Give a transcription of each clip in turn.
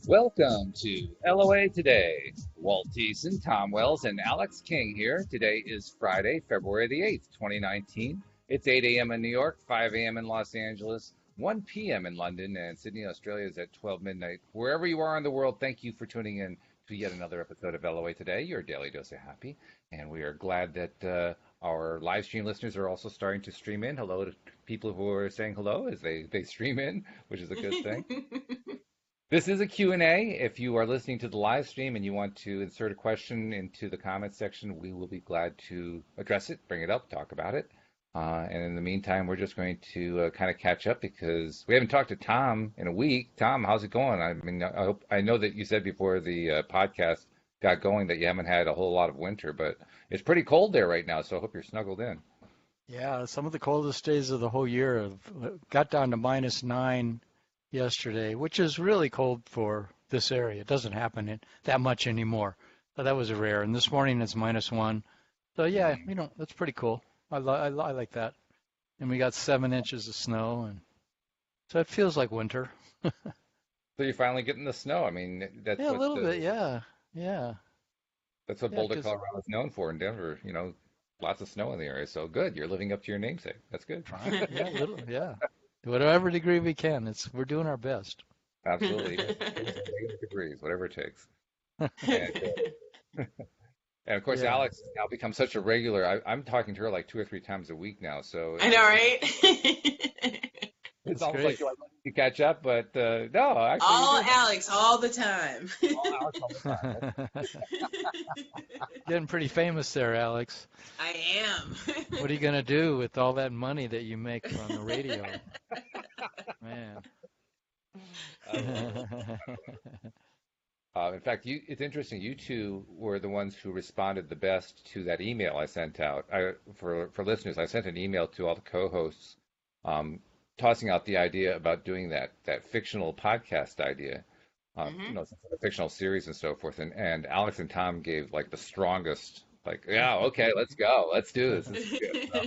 Welcome to LOA Today. Walt Thiessen, Tom Wells, and Alex King here. Today is Friday, February the 8th, 2019. It's 8 a.m. in New York, 5 a.m. in Los Angeles, 1 p.m. in London, and Sydney, Australia is at 12 midnight. Wherever you are in the world, thank you for tuning in to yet another episode of LOA Today, your daily dose of happy. And we are glad that our live stream listeners are also starting to stream in. Hello to people who are saying hello as they stream in, which is a good thing. This is a Q&A. If you are listening to the live stream and you want to insert a question into the comments section, we will be glad to address it, bring it up, talk about it. And in the meantime, we're just going to kind of catch up because we haven't talked to Tom in a week. Tom, how's it going? I mean, I know that you said before the podcast got going that you haven't had a whole lot of winter, but it's pretty cold there right now, so I hope you're snuggled in. Yeah, some of the coldest days of the whole year got down to -9 yesterday, which is really cold for this area. It doesn't happen that much anymore. So that was rare. And this morning it's -1. So yeah, that's pretty cool. I like that. And we got 7 inches of snow, and so it feels like winter. So you're finally getting the snow. I mean, that's Yeah, a little bit. Yeah. That's what Yeah, Boulder, Colorado is known for in Denver. Lots of snow in the area. So good. You're living up to your namesake. That's good. Yeah, a little. Yeah. To whatever degree we can, we're doing our best. Absolutely. Degrees, whatever it takes. And of course, Yeah. Alex has now become such a regular. I'm talking to her like 2 or 3 times a week now. So I know, right? it's That's almost great. like you want to catch up, but no, actually. All Alex, all the time. All Alex all the time. Getting pretty famous there, Alex. I am. What are you going to do with all that money that you make on the radio? Man. In fact, it's interesting. You two were the ones who responded the best to that email I sent out. For listeners, I sent an email to all the co-hosts, tossing out the idea about doing that fictional podcast idea, some sort of fictional series and so forth. And Alex and Tom gave like the strongest, like, yeah, okay, let's go, let's do this. This is good. So,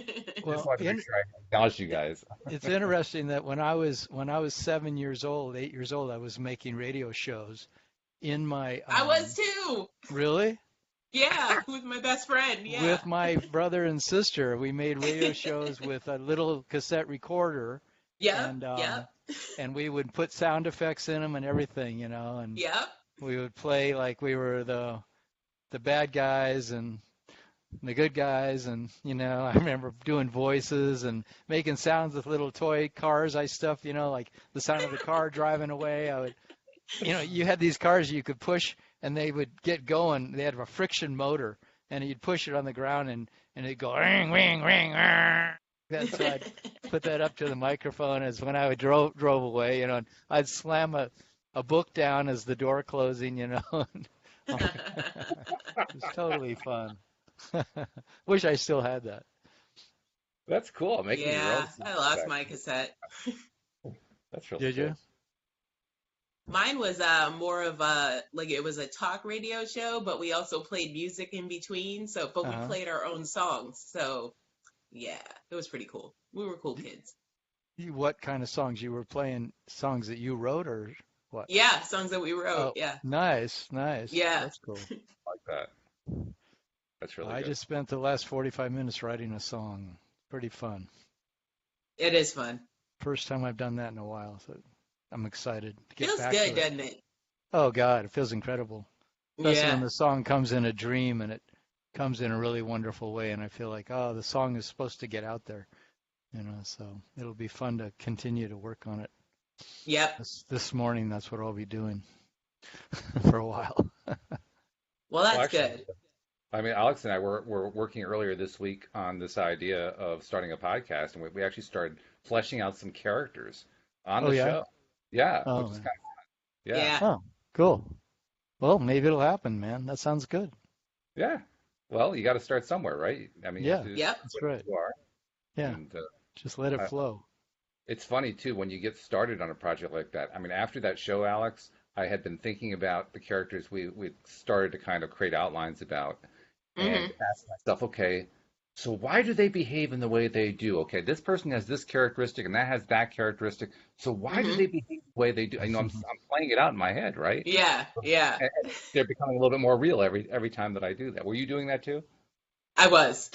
Well, just wanted to make sure I acknowledge you guys. it's interesting that when I was 7 years old, 8 years old, I was making radio shows in my. I was too. Really? Yeah, with my best friend. Yeah. With my brother and sister, we made radio shows with a little cassette recorder. Yeah. And Yeah. and we would put sound effects in them and everything, and Yeah. we would play like we were the bad guys and the good guys, and I remember doing voices and making sounds with little toy cars I stuffed, like the sound of the car driving away. I would, you had these cars you could push and they would get going. They had a friction motor, and you'd push it on the ground and it'd go ring ring ring. That's so I'd put that up to the microphone as when I would drove away, and I'd slam a book down as the door closing, It was totally fun. Wish I still had that. That's cool. Making your Yeah. own I lost my cassette. That's really Did cool. you? Mine was more of it was a talk radio show, but we also played music in between. But we played our own songs. So yeah, it was pretty cool. We were cool kids. What kind of songs you were playing? Songs that you wrote or what? Yeah, songs that we wrote. Oh, Yeah. nice. Yeah. That's cool. I like that. That's really I good. just spent the last 45 minutes writing a song. Pretty fun. It is fun. First time I've done that in a while, so I'm excited to get Feels back good, to it. doesn't it? Oh God, it feels incredible. Especially when Yeah. the song comes in a dream and it comes in a really wonderful way, and I feel like, oh, the song is supposed to get out there, so it'll be fun to continue to work on it. Yep. This morning, that's what I'll be doing for a while. Well, that's Actually, good. I mean, Alex and I were working earlier this week on this idea of starting a podcast, and we actually started fleshing out some characters on the yeah? show. Yeah, Oh, which is man. kind of fun. Yeah. Oh, cool. Well, maybe it'll happen, man. That sounds good. Yeah. Well, you got to start somewhere, right? I mean, Yeah. Yep. That's right. you are. Yeah, And just let it flow. it's funny too when you get started on a project like that. I mean, after that show, Alex, I had been thinking about the characters we started to kind of create outlines about, and ask myself, okay, So why do they behave in the way they do? Okay, this person has this characteristic and that has that characteristic. So why do Hmm. they behave the way they do? I'm playing it out in my head, right? Yeah, yeah, And they're becoming a little bit more real every time that I do that. Were you doing that too? I was.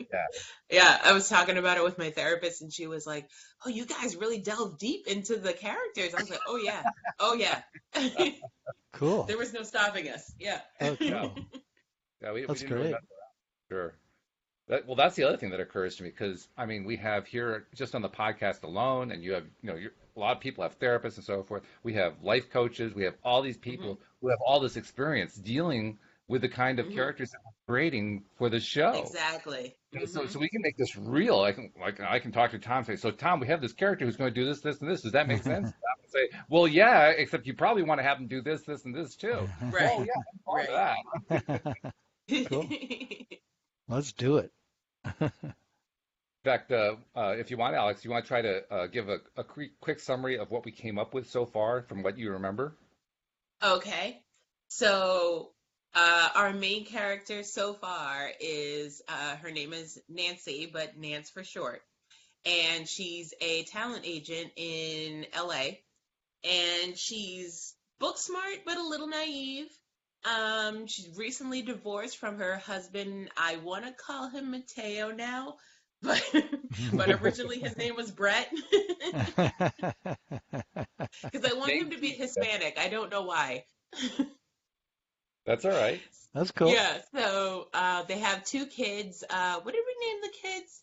Yeah. Yeah, I was talking about it with my therapist, and she was like, "Oh, you guys really delve deep into the characters." I was like, "Oh yeah, oh yeah." Cool. There was no stopping us. Yeah. Oh, Yeah. cool. Yeah, we That's didn't really great. mess sure. Well, that's the other thing that occurs to me because I mean, we have here just on the podcast alone, and you have, a lot of people have therapists and so forth. We have life coaches. We have all these Hmm. people who have all this experience dealing with the kind of Hmm. characters that we're creating for the show. Exactly. So, Hmm. so we can make this real. I can talk to Tom and say, so Tom, we have this character who's going to do this, this, and this. Does that make sense? Tom can say, well, yeah, except you probably want to have them do this, this, and this too. Oh Right. yeah, I'm part of Right. that. Cool. Let's do it. In fact, if you want, Alex, you want to try to give a quick summary of what we came up with so far from what you remember? Okay. So, our main character so far is her name is Nancy, but Nance for short. And she's a talent agent in LA. And she's book smart but a little naive. She's recently divorced from her husband. I want to call him Mateo now, but but originally his name was Brett because I want him to be Hispanic. I don't know why. That's all right. That's cool. Yeah, so they have two kids. What did we name the kids?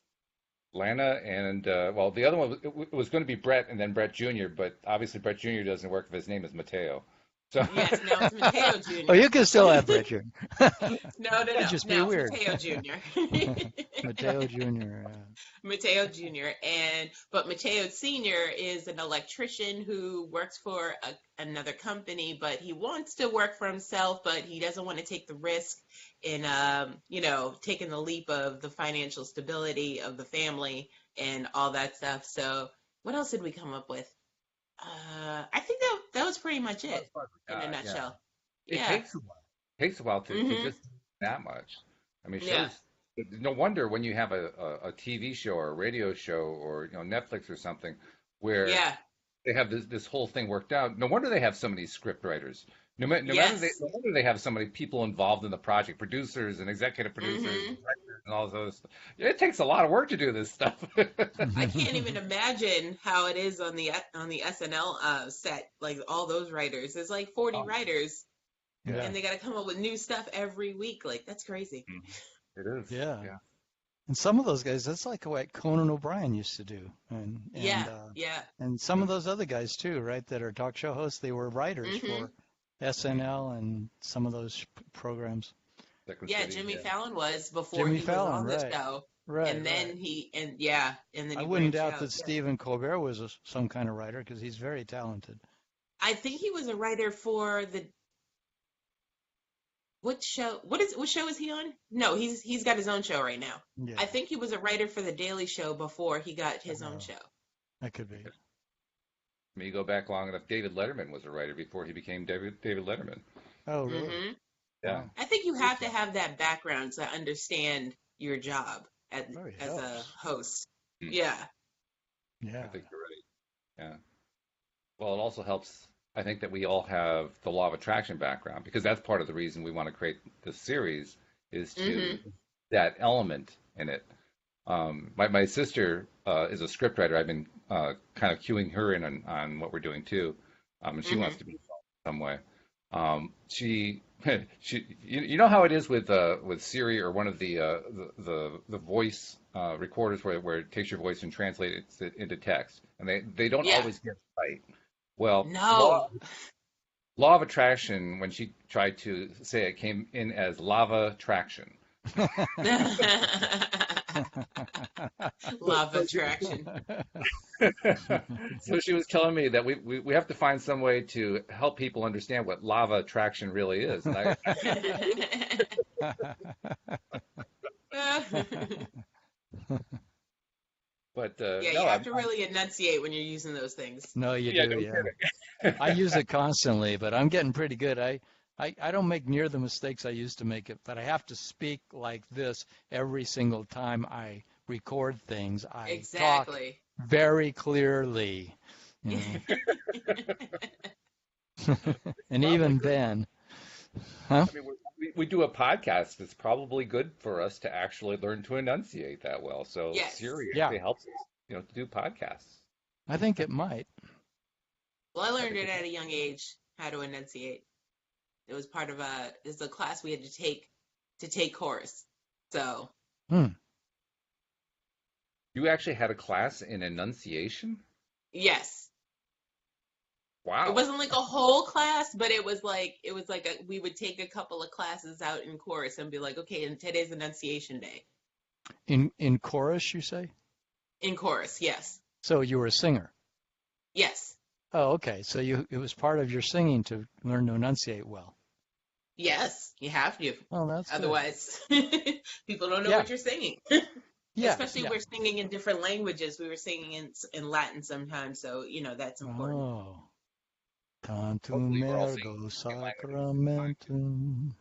Lana and well, the other one it was going to be Brett and then Brett Jr., but obviously Brett Jr. doesn't work if his name is Mateo. So Yes, now it's Mateo Oh, Jr. you can still have Richard. No, no, That'd no. just be Now it's weird. Mateo Jr. Mateo Jr. Mateo Jr. But Mateo Sr. is an electrician who works for another company, but he wants to work for himself, but he doesn't want to take the risk in taking the leap of the financial stability of the family and all that stuff. So what else did we come up with? I think that was pretty much it in a yeah, nutshell. it Yeah. takes a while. It takes a while to Mhm. just do that much. I mean, Yeah. shows. No wonder when you have a TV show or a radio show or Netflix or something where Yeah. they have this whole thing worked out. No wonder they have so many script writers. Yes. No wonder they have so many people involved in the project, producers and executive producers and Mhm. directors and all those. It takes a lot of work to do this stuff. I can't even imagine how it is on the SNL set. Like all those writers, there's like 40 Oh, writers, Yeah. and they got to come up with new stuff every week. Like that's crazy. mhm. It is. Yeah. Yeah. And some of those guys, that's like what Conan O'Brien used to do, and Yeah. Yeah. some of those other guys too, right? That are talk show hosts. They were writers Mhm. for SNL and some of those programs. Second Yeah. City. Jimmy Yeah. Fallon was before Jimmy he was Fallon, on the right? show, Right, and right. then and then I he wouldn't branched doubt out. that Yeah. Stephen Colbert was some kind of writer because he's very talented. I think he was a writer for the what show? What show is he on? No, he's got his own show right now. Yeah, I think he was a writer for the Daily Show before he got his own uh, show. that could be. I mean, you go back long enough. David Letterman was a writer before he became David Letterman. Oh, really? Hmm. Yeah. Wow. I think you have to have that background to understand your job Very as a helps. host. Hmm. Yeah. Yeah. I think you're right. Yeah. Well, it also helps, I think, that we all have the law of attraction background because that's part of the reason we want to create this series is to Hmm. that element in it. My sister is a scriptwriter. I've been kind of cueing her in on what we're doing too, and she wants Hmm. to be involved in some way. She you know how it is with Siri or one of the voice recorders where it takes your voice and translates it into text, and they don't Yeah. always get it right. Well, No. law of attraction, when she tried to say it, came in as lava traction. Law of attraction. So she was telling me that we have to find some way to help people understand what lava attraction really is. And but Yeah, no, you have to really enunciate when you're using those things. No, you yeah, do. no Yeah. kidding. I use it constantly, but I'm getting pretty good. I don't make near the mistakes I used to make it, but I have to speak like this every single time I record things. I talk Exactly. very clearly, you know. And Probably even good. then, huh? I mean, we do a podcast. It's probably good for us to actually learn to enunciate that well. So Yes. Siri Yeah, actually helps us, to do podcasts. I think it might. Well, I I learned think it it's, at a young age how to enunciate. It was part of it's a class we had to take chorus. So Hmm. you actually had a class in enunciation? yes, it Wow. wasn't like a whole class, but it was like we would take a couple of classes out in chorus and be like, okay, and today's enunciation day In chorus, you say? in chorus. Yes, So you were a singer. yes, Oh, okay. So it was part of your singing to learn to enunciate well. yes. You have to, Oh, that's good. otherwise people don't know Yeah, what you're singing. yeah, Especially yeah. we're singing in different languages. We were singing in Latin sometimes, so that's important. Oh, tantum Hopefully we're all singing ergo in languages. sacramentum.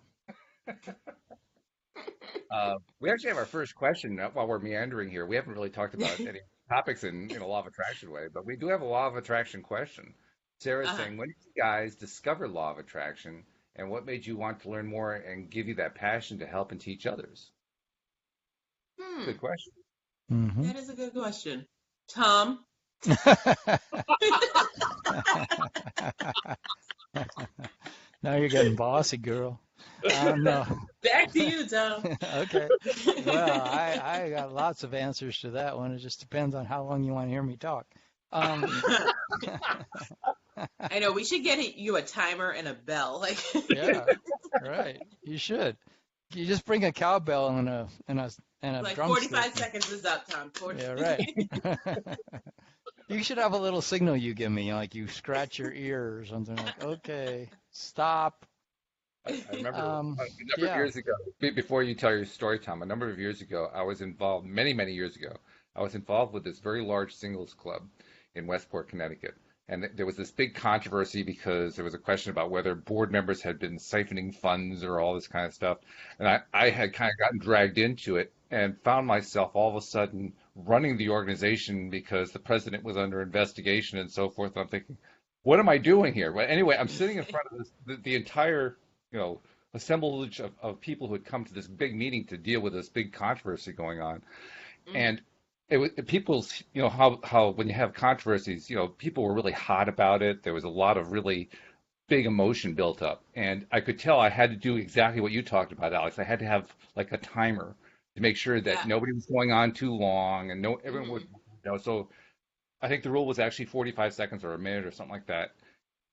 We actually have our first question while we're meandering here. We haven't really talked about any topics in a law of attraction way, but we do have a law of attraction question. Sarah's Uh-huh. saying, when did you guys discover law of attraction, and what made you want to learn more and give you that passion to help and teach others? Hmm. Good question. Mm-hmm. That is a good question. Tom, Now you're getting bossy, girl. No. back to you, Tom. Okay. Well, I got lots of answers to that one. It just depends on how long you want to hear me talk. Um, I know we should get you a timer and a bell. Like yeah, right. You should. You just bring a cowbell and a like drumstick. 45 seconds is up, Tom. Yeah, right. You should have a little signal you give me, like you scratch your ear or something like, okay, stop. I remember a number of Yeah. years ago, before you tell your story, Tom, a number of years ago, I was involved, many, many years ago, I was involved with this very large singles club in Westport, Connecticut. And there was this big controversy because there was a question about whether board members had been siphoning funds or all this kind of stuff. And I had kind of gotten dragged into it and found myself all of a sudden running the organization because the president was under investigation and so forth. And I'm thinking, what am I doing here? Well, anyway, I'm sitting in front of the entire assemblage of people who had come to this big meeting to deal with this big controversy going on. Mhm. And it was people's, how when you have controversies, people were really hot about it. There was a lot of really big emotion built up. And I could tell I had to do exactly what you talked about, Alex. I had to have like a timer to make sure that Yeah. nobody was going on too long and no everyone would, Hmm. so I think the rule was actually 45 seconds or a minute or something like that.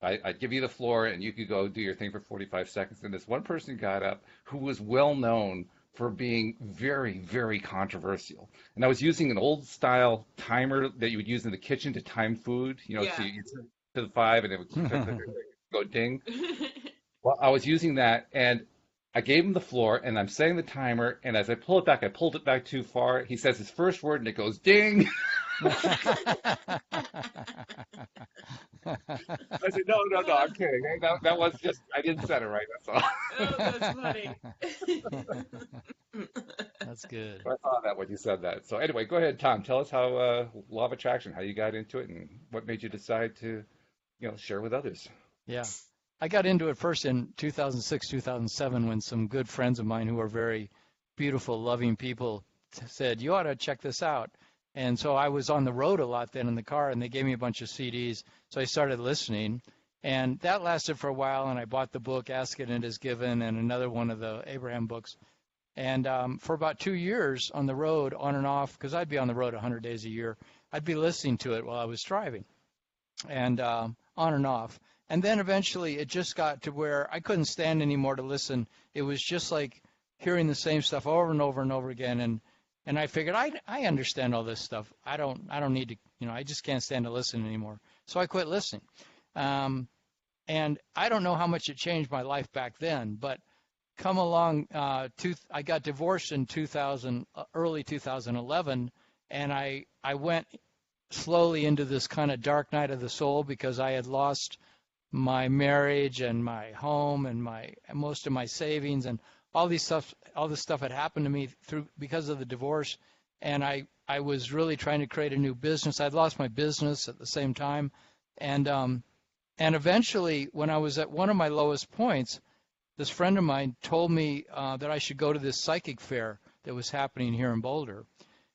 I'd give you the floor and you could go do your thing for 45 seconds. And this one person got up who was well known for being very, very controversial. And I was using an old style timer that you would use in the kitchen to time food, so Yeah. you turn to the five and it would click, click, click, click, go ding. Well, I was using that and I gave him the floor and I'm setting the timer. And as I pull it back, I pulled it back too far. He says his first word and it goes ding. I said, no, no, no, I'm kidding. That was just, I didn't set it right. That's all. Oh, that's funny. That's good. I thought that when you said that. So anyway, go ahead, Tom. Tell us how law of attraction, how you got into it, and what made you decide to, share with others. Yeah. I got into it first in 2006, 2007 when some good friends of mine who are very beautiful, loving people said, you ought to check this out. And so I was on the road a lot then in the car, and they gave me a bunch of CDs. So I started listening, and that lasted for a while, and I bought the book, Ask It and It Is Given, and another one of the Abraham books. And for about 2 years on the road, on and off, because I'd be on the road 100 days a year, I'd be listening to it while I was driving, and on and off. And then eventually it just got to where I couldn't stand anymore to listen. It was just like hearing the same stuff over and over and over again. And I figured I understand all this stuff. I don't need to, I just can't stand to listen anymore. So I quit listening. And I don't know how much it changed my life back then, but come along, I got divorced in early 2011, and I went slowly into this kind of dark night of the soul because I had lost my marriage and my home and most of my savings and all this stuff had happened to me because of the divorce, and I was really trying to create a new business. I'd lost my business at the same time, and eventually, when I was at one of my lowest points, this friend of mine told me that I should go to this psychic fair that was happening here in Boulder.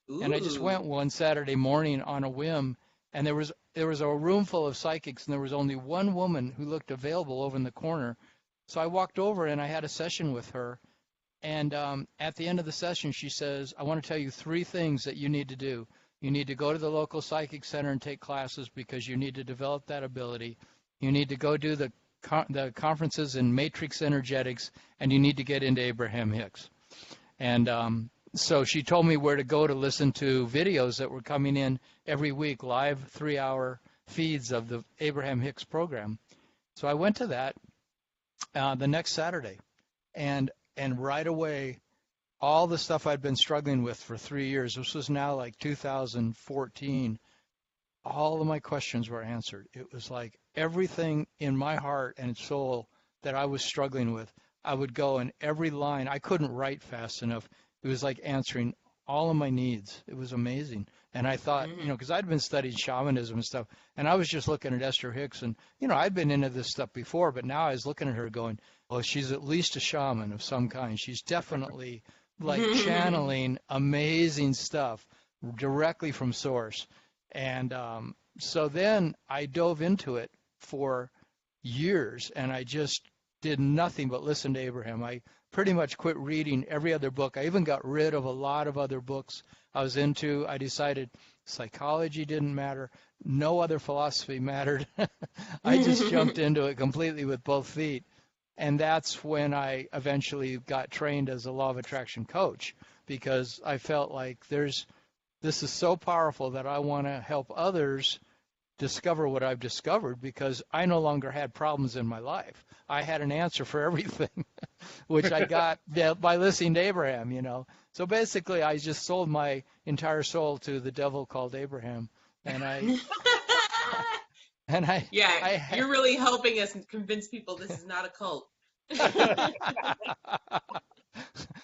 And I just went one Saturday morning on a whim, and there was a room full of psychics, and there was only one woman who looked available over in the corner. So I walked over and I had a session with her. And at the end of the session, she says, "I want to tell you 3 things that you need to do. You need to go to the local psychic center and take classes because you need to develop that ability. You need to go do the conferences in matrix energetics, and you need to get into Abraham Hicks." And so she told me where to go to listen to videos that were coming in every week, live 3-hour feeds of the Abraham Hicks program. So I went to that the next Saturday, and right away, all the stuff I'd been struggling with for 3 years, this was now like 2014, all of my questions were answered. It was like everything in my heart and soul that I was struggling with, I would go in every line. I couldn't write fast enough. It was like answering all of my needs. It was amazing. And I thought, because I'd been studying shamanism and stuff, and I was just looking at Esther Hicks, and, I'd been into this stuff before, but now I was looking at her going, well, she's at least a shaman of some kind. She's definitely like channeling amazing stuff directly from source. And so then I dove into it for years, and I just did nothing but listen to Abraham. I pretty much quit reading every other book. I even got rid of a lot of other books I was into. I decided psychology didn't matter. No other philosophy mattered. I just jumped into it completely with both feet. And that's when I eventually got trained as a law of attraction coach, because I felt like this is so powerful that I want to help others discover what I've discovered, because I no longer had problems in my life. I had an answer for everything, which I got by listening to Abraham. So basically, I just sold my entire soul to the devil called Abraham, and you're really helping us convince people this is not a cult.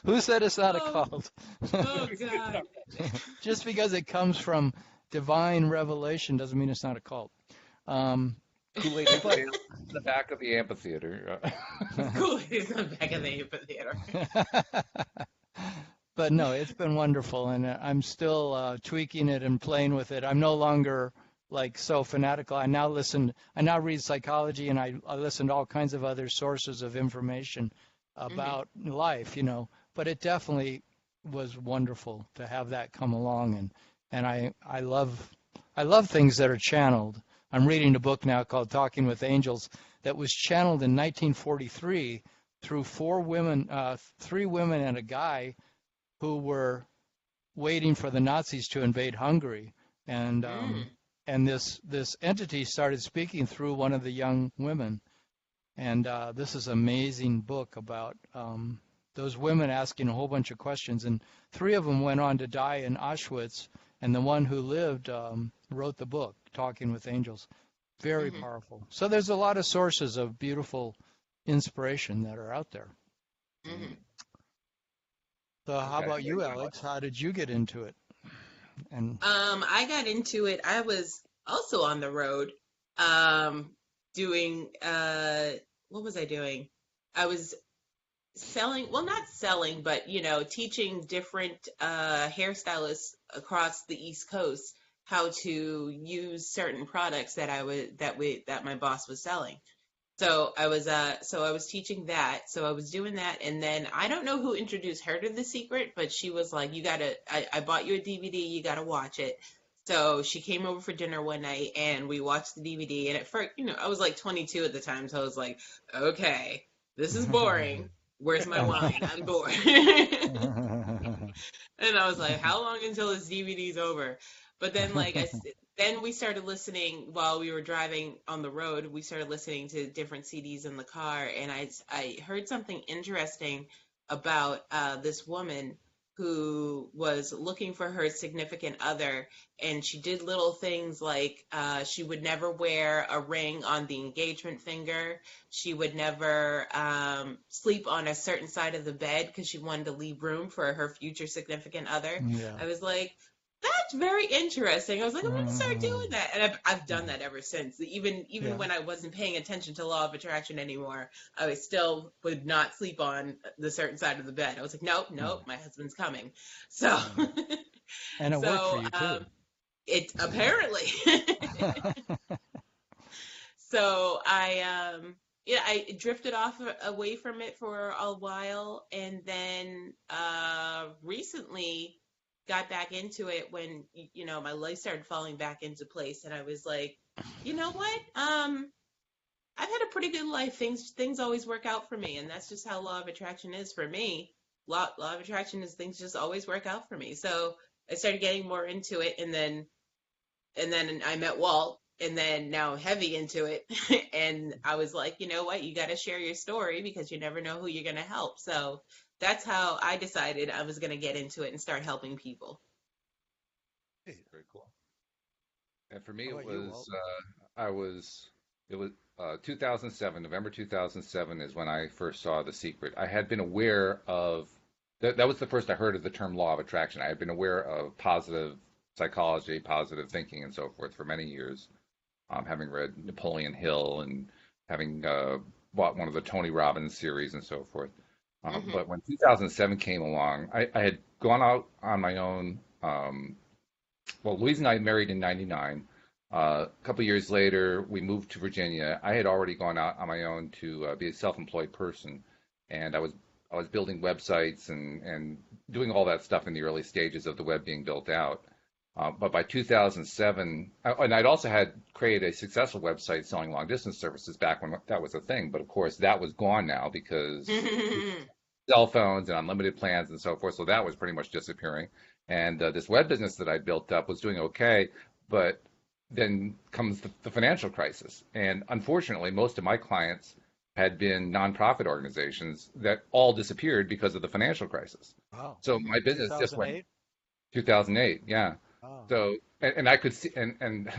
Who said it's not a cult? Oh, God. Just because it comes from divine revelation doesn't mean it's not a cult. Kool-Aid is in the back of the amphitheater. Kool-Aid is in the back of the amphitheater. But no, it's been wonderful, and I'm still tweaking it and playing with it. I'm no longer like so fanatical. I now read psychology, and I listen to all kinds of other sources of information about life, But it definitely was wonderful to have that come along, and I love things that are channeled. I'm reading a book now called Talking with Angels that was channeled in 1943 through 3 women and a guy who were waiting for the Nazis to invade Hungary, and this entity started speaking through one of the young women, and this is an amazing book about those women asking a whole bunch of questions, and 3 of them went on to die in Auschwitz, and the one who lived wrote the book, Talking with Angels. Very powerful. So there's a lot of sources of beautiful inspiration that are out there. So how about you, Alex? How did you get into it? And I got into it. I was also on the road doing what was I doing? I was not selling, but teaching different hairstylists across the East Coast how to use certain products that my boss was selling. So I was teaching that. So I was doing that, and then I don't know who introduced her to The Secret, but she was like, I bought you a DVD, you gotta watch it. So she came over for dinner one night, and we watched the DVD, and at first, I was like 22 at the time, so I was like, okay, this is boring. Where's my wine? I'm bored. And I was like, how long until this DVD's over? But then, then we started listening while we were driving on the road. We started listening to different CDs in the car, and I heard something interesting about this woman who was looking for her significant other, and she did little things like she would never wear a ring on the engagement finger. She would never sleep on a certain side of the bed because she wanted to leave room for her future significant other. Yeah. I was like, that's very interesting. I was like, I'm gonna start Mm-hmm. doing that, and I've done that ever since. Even Yeah. when I wasn't paying attention to law of attraction anymore, I still would not sleep on the certain side of the bed. I was like, nope, nope, my husband's coming. So, And it worked for so you too. it apparently. So yeah, I drifted off away from it for a while, and then recently got back into it when my life started falling back into place, and I was like, you know what? I've had a pretty good life. Things always work out for me, and that's just how law of attraction is for me. Law of attraction is things just always work out for me. So I started getting more into it, and then I met Walt, and then now I'm heavy into it. And I was like, you know what? You got to share your story because you never know who you're going to help. So that's how I decided I was going to get into it and start helping people. Very cool. And for me, How it about you, was Walt? it was 2007. November 2007 is when I first saw The Secret. I had been aware of that was the first I heard of the term law of attraction. I had been aware of positive psychology, positive thinking, and so forth for many years, having read Napoleon Hill and having bought one of the Tony Robbins series and so forth. Hmm. But when 2007 came along, I had gone out on my own. Well, Louise and I married in '99. A couple of years later, we moved to Virginia. I had already gone out on my own to be a self-employed person, and I was building websites and doing all that stuff in the early stages of the web being built out. But by 2007, and I'd also had created a successful website selling long distance services back when that was a thing. But of course, that was gone now because cell phones and unlimited plans and so forth. So that was pretty much disappearing. And this web business that I built up was doing okay, but then comes the financial crisis. And unfortunately, most of my clients had been nonprofit organizations that all disappeared because of the financial crisis. Wow. So my business just went 2008? 2008, yeah. Oh. So and I could see and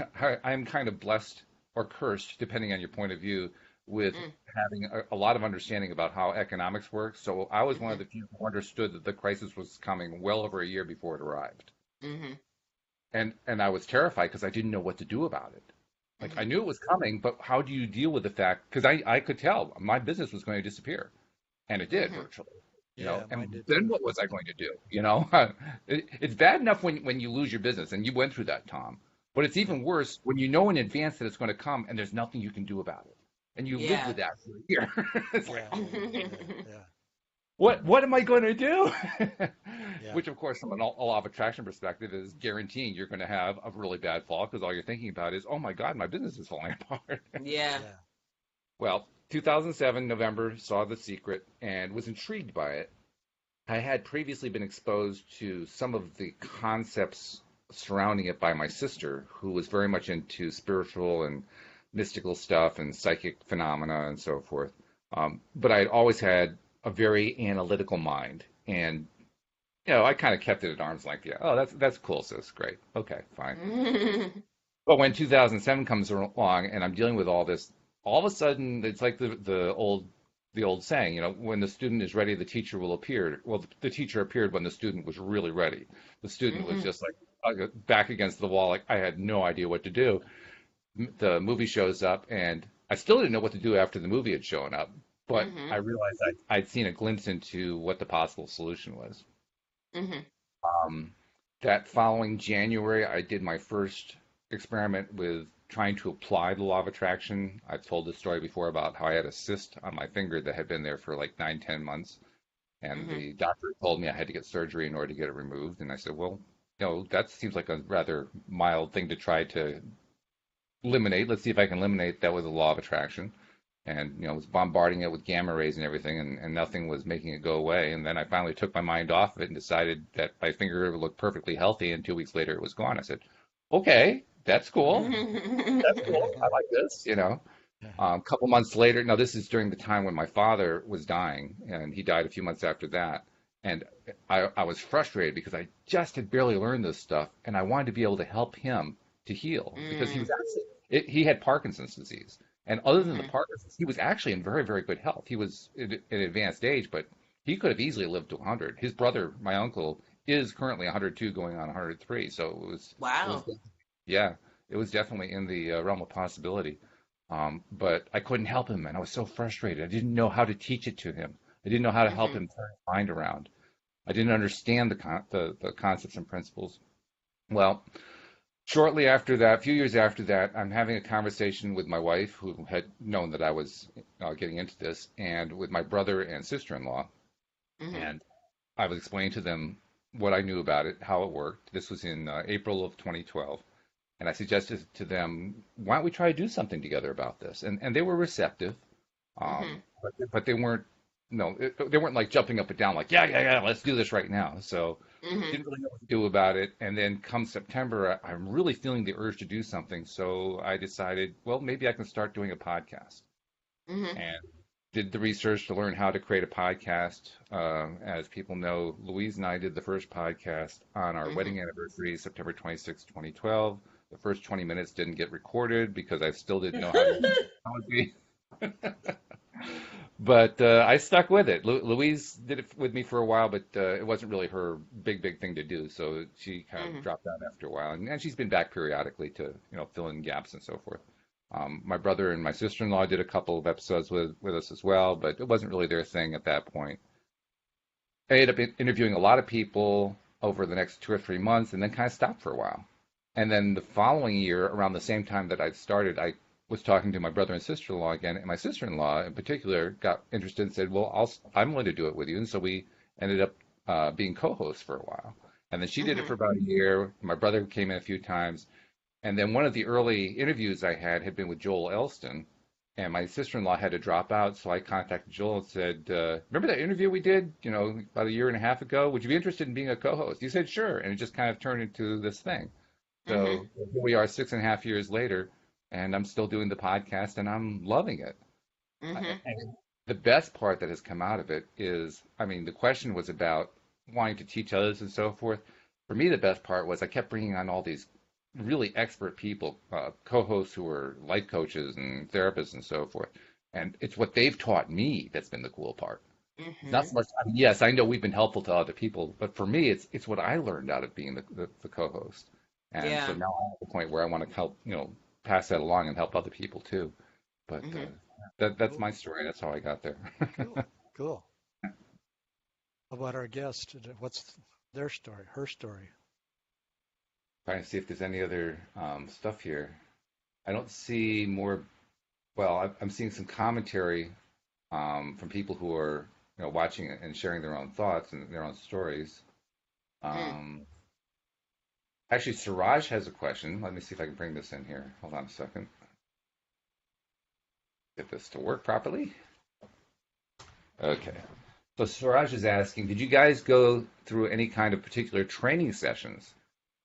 I'm kind of blessed or cursed, depending on your point of view, with Mm, having a lot of understanding about how economics works. So I was one of mhm, the few who understood that the crisis was coming well over a year before it arrived. mhm, And I was terrified because I didn't know what to do about it. Like I mhm, knew it was coming, but how do you deal with the fact? Because I could tell my business was going to disappear, and it did mhm, virtually. Yeah, And mine did then too. what was I going to do? It's bad enough when you lose your business, and you went through that, Tom. But it's Yeah. even worse when you know in advance that it's going to come, and there's nothing you can do about it, and you live yeah. with that for a year. It's like, Yeah. oh, Yeah. Yeah. what am I going to do? Yeah. Which, of course, from a law of attraction perspective, is guaranteeing you're going to have a really bad fall because all you're thinking about is, oh my God, my business is falling apart. Yeah. Yeah. Well, 2007, November, saw The Secret and was intrigued by it. I had previously been exposed to some of the concepts surrounding it by my sister, who was very much into spiritual and mystical stuff and psychic phenomena and so forth. But I had always had a very analytical mind, and I kind of kept it at arm's length. Yeah, oh, that's cool, sis. Great. Okay, fine. But when 2007 comes along and I'm dealing with all this, all of a sudden it's like the old saying, when the student is ready, the teacher will appear. Well, the teacher appeared when the student was really ready. The student was Mhm, just like back against the wall, like I had no idea what to do. The movie shows up, and I still didn't know what to do after the movie had shown up, but I mhm, realized I'd seen a glimpse into what the possible solution was. mhm, Um, that following January, I did my first experiment with trying to apply the law of attraction. I've told this story before about how I had a cyst on my finger that had been there for like 9, 10 months. And mhm, the doctor told me I had to get surgery in order to get it removed. And I said, well, that seems like a rather mild thing to try to eliminate. Let's see if I can eliminate that with the law of attraction. And was bombarding it with gamma rays and everything, and nothing was making it go away. And then I finally took my mind off of it and decided that my finger looked perfectly healthy. And 2 weeks later, it was gone. I said, "Okay, that's cool. That's cool. I like this." Yeah. A couple months later, now this is during the time when my father was dying, and he died a few months after that. And I was frustrated because I just had barely learned this stuff, and I wanted to be able to help him to heal because he Mm. was actually he had Parkinson's disease, and other than the Mhm. Parkinson's, he was actually in very, very good health. He was in advanced age, but he could have easily lived to 100. His brother, my uncle, is currently 102, going on 103. So it was Wow. yeah, it was definitely in the realm of possibility. But I couldn't help him, and I was so frustrated. I didn't know how to teach it to him. I didn't know how to help Mhm. him turn his mind around. I didn't understand the concepts and principles. Well, shortly after that, a few years after that, I'm having a conversation with my wife, who had known that I was getting into this, and with my brother and sister-in-law. Mhm. And I was explaining to them what I knew about it, how it worked. This was in April of 2012. And I suggested to them, why don't we try to do something together about this? And they were receptive, Mhm. but they weren't, no, they weren't like jumping up and down, like, yeah, yeah, yeah, let's do this right now. So Mhm. didn't really know what to do about it. And then come September, I'm really feeling the urge to do something. So I decided, well, maybe I can start doing a podcast. Mhm. And did the research to learn how to create a podcast. As people know, Louise and I did the first podcast on our Mhm. wedding anniversary, September 26, 2012. The first 20 minutes didn't get recorded because I still didn't know how to use technology. But I stuck with it. Louise did it with me for a while, but it wasn't really her big thing to do. So she kind of Mhm. dropped out after a while, and she's been back periodically to fill in gaps and so forth. My brother and my sister-in-law did a couple of episodes with us as well, but it wasn't really their thing at that point. I ended up interviewing a lot of people over the next 2 or 3 months, and then kind of stopped for a while. And then the following year, around the same time that I started, I was talking to my brother and sister-in-law again, and my sister-in-law in particular got interested and said, "Well, I'm willing to do it with you." And so we ended up being co-hosts for a while. And then she did it for Mhm. about a year. My brother came in a few times, and then one of the early interviews I had been with Joel Elston, and my sister-in-law had to drop out, so I contacted Joel and said, "Remember that interview we did, about a year and a half ago? Would you be interested in being a co-host?" He said, "Sure," and it just kind of turned into this thing. Mhm. So here we are 6.5 years later, and I'm still doing the podcast, and I'm loving it. Mhm. And the best part that has come out of it is, I mean, the question was about wanting to teach others and so forth. For me, the best part was I kept bringing on all these really expert people, co-hosts who are life coaches and therapists and so forth. And it's what they've taught me that's been the cool part. It's not Mhm. so much, I mean, yes, I know we've been helpful to other people, but for me, it's what I learned out of being the co-host. And so Yeah. now I'm at the point where I want to help, pass that along and help other people too. But Mhm. that's Cool. my story. That's how I got there. Cool. Cool. How about our guest? What's their story? Her story? Trying to see if there's any other stuff here. I don't see more. Well, I'm seeing some commentary from people who are watching it and sharing their own thoughts and their own stories. Mm. Um, Actually, Suraj has a question. Let me see if I can bring this in here. Hold on a second. Get this to work properly. Okay. So Suraj is asking, did you guys go through any kind of particular training sessions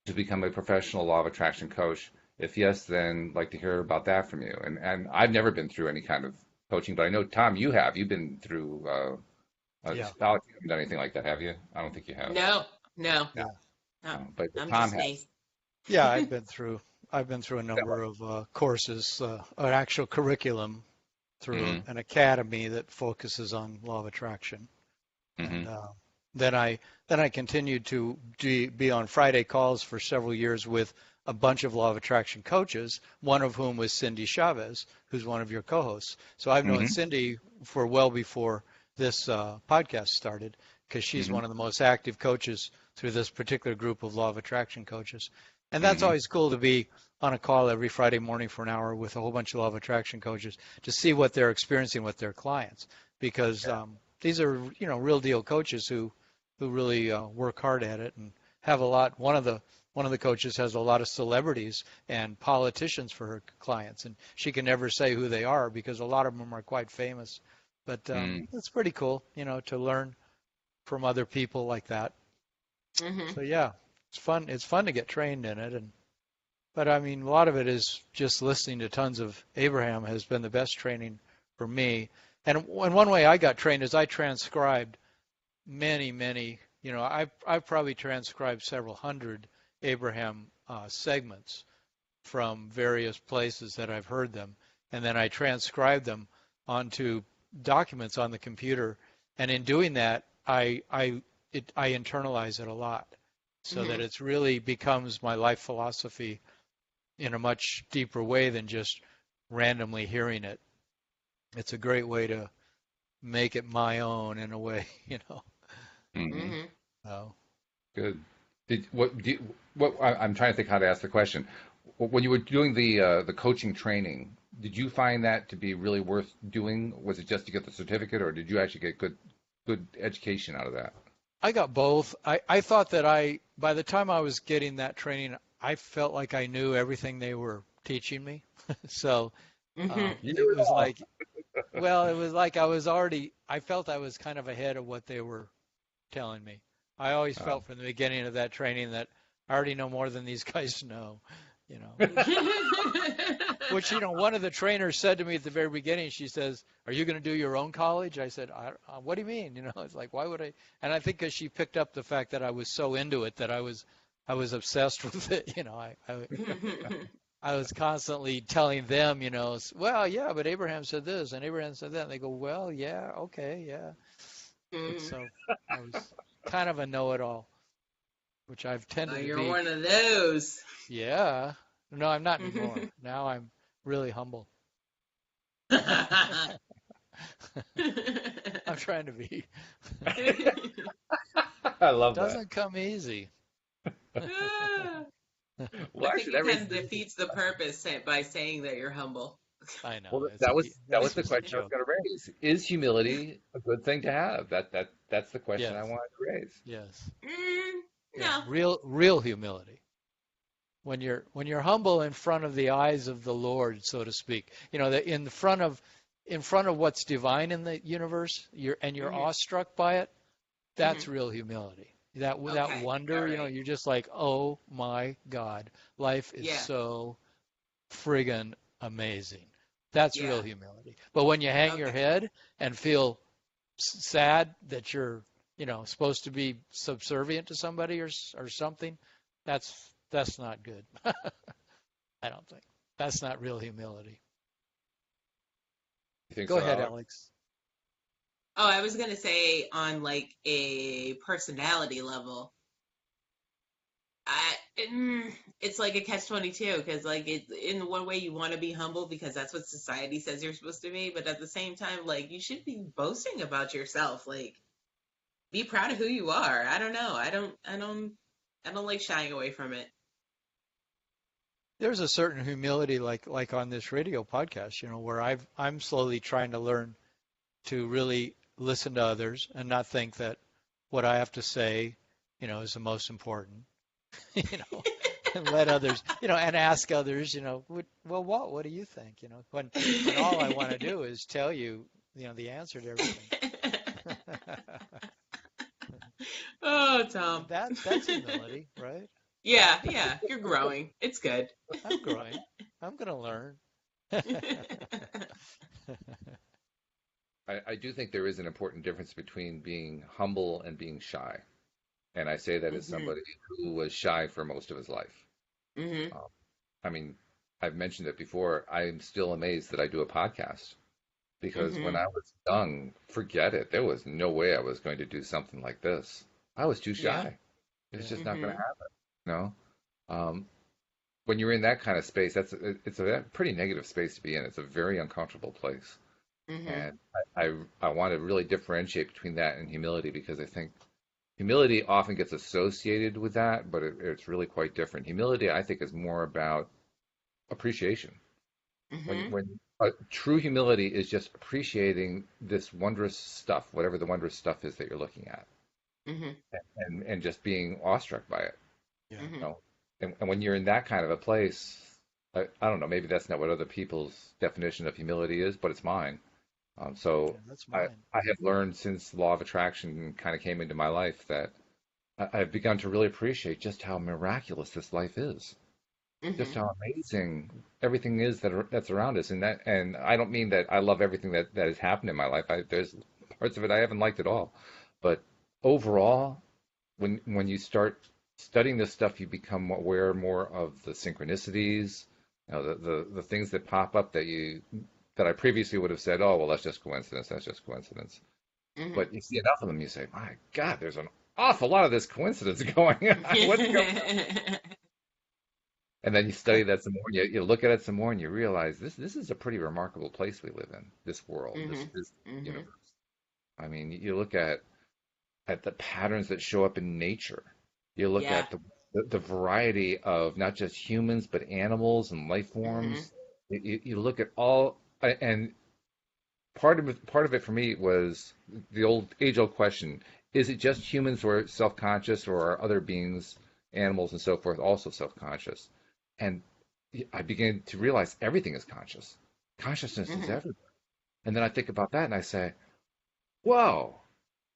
to become a professional law of attraction coach? If yes, then I'd like to hear about that from you. And I've never been through any kind of coaching, but I know Tom, you have. You've been through. Yeah. Alex, you haven't done anything like that, have you? I don't think you have. No. No. No, Yeah. No. but I'm Tom just has. me. Yeah. I've been through a number of courses, an actual curriculum through Mm-hmm. an academy that focuses on law of attraction. Mm-hmm. And then I then I continued to be on Friday calls for several years with a bunch of law of attraction coaches, one of whom was Cindy Chavez, who's one of your co-hosts. So I've known Mm-hmm. Cindy for well before this podcast started because she's Mm-hmm. one of the most active coaches through this particular group of law of attraction coaches. And that's Mm-hmm. always cool to be on a call every Friday morning for an hour with a whole bunch of law of attraction coaches to see what they're experiencing with their clients because these are real deal coaches who really work hard at it and have a lot. One of the coaches has a lot of celebrities and politicians for her clients, and she can never say who they are because a lot of them are quite famous. But Mm. it's pretty cool, to learn from other people like that. Mhm. So yeah, it's fun. It's fun to get trained in it, but I mean, a lot of it is just listening to tons of Abraham has been the best training for me. And one way I got trained is I transcribed many, many, I've probably transcribed several hundred Abraham segments from various places that I've heard them, and then I transcribe them onto documents on the computer. And in doing that, I internalize it a lot, so that Mhm. it's really becomes my life philosophy in a much deeper way than just randomly hearing it. It's a great way to make it my own in a way, Hmm. Mhm. So, Good. I'm trying to think how to ask the question. When you were doing the coaching training, did you find that to be really worth doing? Was it just to get the certificate, or did you actually get good education out of that? I got both. I thought that by the time I was getting that training, I felt like I knew everything they were teaching me. So Mhm. You it knew it was all. like, it was like I felt I was kind of ahead of what they were telling me. I always Uh, felt from the beginning of that training that I already know more than these guys know, you know. Which, one of the trainers said to me at the very beginning, she says, "Are you going to do your own college?" I said, "What do you mean?" It's like, why would I? And I think because she picked up the fact that I was so into it that I was obsessed with it. I was constantly telling them, well, yeah, but Abraham said this and Abraham said that. And they go, well, yeah, okay, yeah. It's Mhm. so I was kind of a know-it-all, which I've Oh, tended to you're be. one of those. Yeah. No, I'm not anymore. Now I'm really humble. I'm trying to be. I love that. Doesn't come easy. Why I think should it kind of everything? defeats the purpose by saying that you're humble. I know. Well, It's a that that's was the just a question I was joke. going to raise. Is humility a good thing to have? That's the question I Yes. wanted to raise. Yes. Mm, Yeah. no. Real humility. When you're humble in front of the eyes of the Lord, so to speak, that in front of what's divine in the universe, you're Mhm. awestruck by it. That's Mhm. real humility. That Okay. All wonder, right. you're just like, oh my God, life is Yeah. so friggin' amazing. That's real Yeah. humility. But when you hang your Okay. head and feel sad that you're, supposed to be subservient to somebody or something, that's not good. I don't think. That's not real humility. You think Go so, ahead, Alex? Alex. Oh, I was gonna say on like a personality level, I it's like a catch-22 because like it in one way you want to be humble because that's what society says you're supposed to be, but at the same time, like you should be boasting about yourself. Like be proud of who you are. I don't know. I don't like shying away from it. There's a certain humility like on this radio podcast, where I'm slowly trying to learn to really listen to others and not think that what I have to say, is the most important, you know, and let others, and ask others, well, what do you think, when all I want to do is tell you, the answer to everything. Oh, Tom. That's humility, right? Yeah, yeah, you're growing. It's good. I'm growing. I'm going to learn. I do think there is an important difference between being humble and being shy. And I say that as Mhm. somebody who was shy for most of his life. Mhm. Um, I mean, I've mentioned it before. I'm still amazed that I do a podcast because when Mhm. I was young, forget it. There was no way I was going to do something like this. I was too Yeah. shy. It's Yeah. just not going to Mhm. happen. You know? When you're in that kind of space, it's a pretty negative space to be in. It's a very uncomfortable place. Mhm. And I want to really differentiate between that and humility because I think humility often gets associated with that, but it's really quite different. Humility, I think, is more about appreciation. When Mhm. when true humility is just appreciating this wondrous stuff, whatever the wondrous stuff is that you're looking at, Mhm. and just being awestruck by it. Yeah. You Mhm. know, and when you're in that kind of a place, I don't know, maybe that's not what other people's definition of humility is, but it's mine. So Yeah, that's I mine. I have learned since the law of attraction kind of came into my life that I've begun to really appreciate just how miraculous this life is, just Mhm. how amazing everything is that's around us. And I don't mean that I love everything that has happened in my life. There's parts of it I haven't liked at all, but overall, when you start studying this stuff, you become aware more of the synchronicities, the things that pop up that I previously would have said, oh well, that's just coincidence, that's just coincidence. Hmm. But you see enough of them, you say, my God, there's an awful lot of this coincidence going on. What's going on? And then you study that some more, and you look at it some more, and you realize this is a pretty remarkable place we live in, this world, Hmm. this Hmm. universe. I mean, you look at the patterns that show up in nature. You look Yeah. at the variety of not just humans but animals and life Hmm. forms. You look at all, and part of it for me was the age-old question: is it just humans who are self-conscious, or are other beings, animals and so forth, also self-conscious? And I began to realize everything is conscious. Consciousness is Hmm. everywhere. And then I think about that and I say, whoa,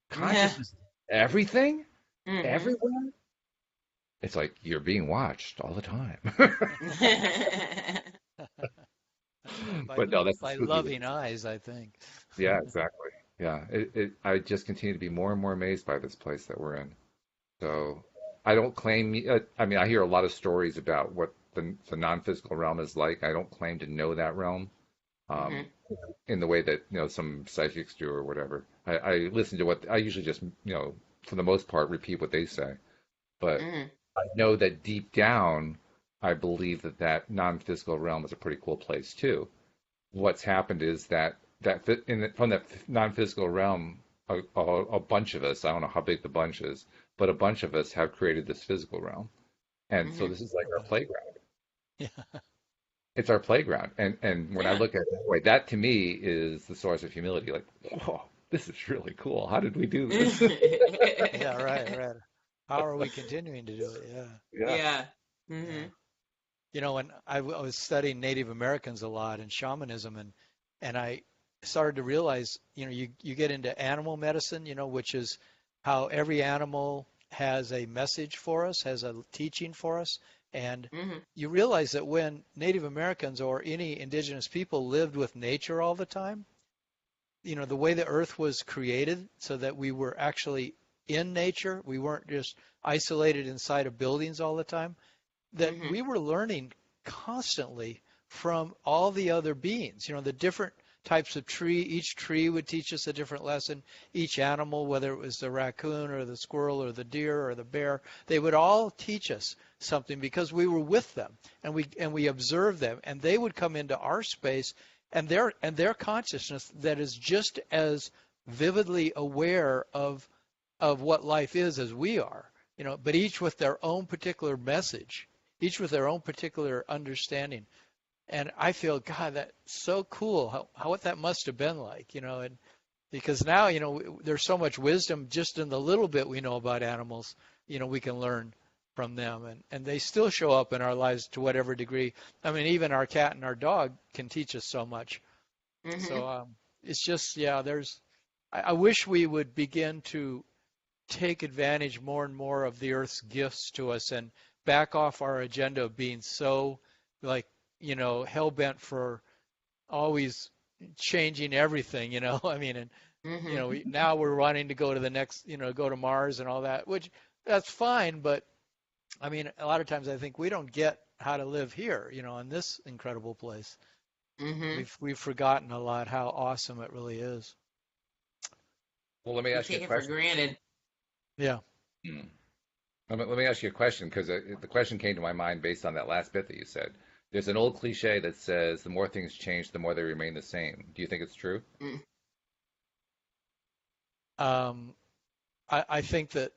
Yeah. consciousness is everything? Hmm. Everywhere? It's like you're being watched all the time. by But no, that's the by spooky loving ways. eyes, I think. Yeah, exactly. Yeah, I just continue to be more and more amazed by this place that we're in. So I don't claim, I mean, I hear a lot of stories about what the non-physical realm is like. I don't claim to know that realm Hmm. um, in the way that, some psychics do or whatever. I listen to what I usually just, for the most part, repeat what they say. But Hmm. I know that deep down, I believe that non-physical realm is a pretty cool place too. What's happened is from that non-physical realm, a bunch of us, I don't know how big the bunch is, but a bunch of us have created this physical realm, and so Hmm. this is like A our bunch. playground. Yeah. It's our playground, and when I Yeah. look at it that way, that to me is the source of humility. Like, whoa, this is really cool. How did we do this? Yeah, right, right. How are we continuing to do it? Yeah, Yeah. Yeah. yeah. Hmm. When I was studying Native Americans a lot and shamanism, and I started to realize, you get into animal medicine, which is how every animal has a message for us, has a teaching for us, and Hmm. you realize that when Native Americans or any indigenous people lived with nature all the time, the way the earth was created so that we were actually in nature, we weren't just isolated inside of buildings all the time, that Hmm. we were learning constantly from all the other beings. The different types of tree, each tree would teach us a different lesson. Each animal, whether it was the raccoon or the squirrel or the deer or the bear, they would all teach us something because we were with them and we observed them, and they would come into our space and their consciousness that is just as vividly aware of what life is as we are, but each with their own particular message, each with their own particular understanding. And I feel, God, that's so cool how what that must have been like, and because now, there's so much wisdom just in the little bit we know about animals, we can learn from them, and they still show up in our lives to whatever degree. I mean, even our cat and our dog can teach us so much. Hmm. So it's just, yeah, I wish we would begin to take advantage more and more of the earth's gifts to us and back off our agenda of being so like hell bent for always changing everything, I mean, and Hmm. now we're wanting to go to the next, go to Mars and all that, which that's fine, but I mean, a lot of times I think we don't get how to live here, in this incredible place. Hmm. We've forgotten a lot how awesome it really is. Well, let me We ask you a take it for question. granted. Yeah. Hmm. Let me ask you a question because the question came to my mind based on that last bit that you said. There's an old cliche that says the more things change, the more they remain the same. Do you think it's true? Mm. Um, I think that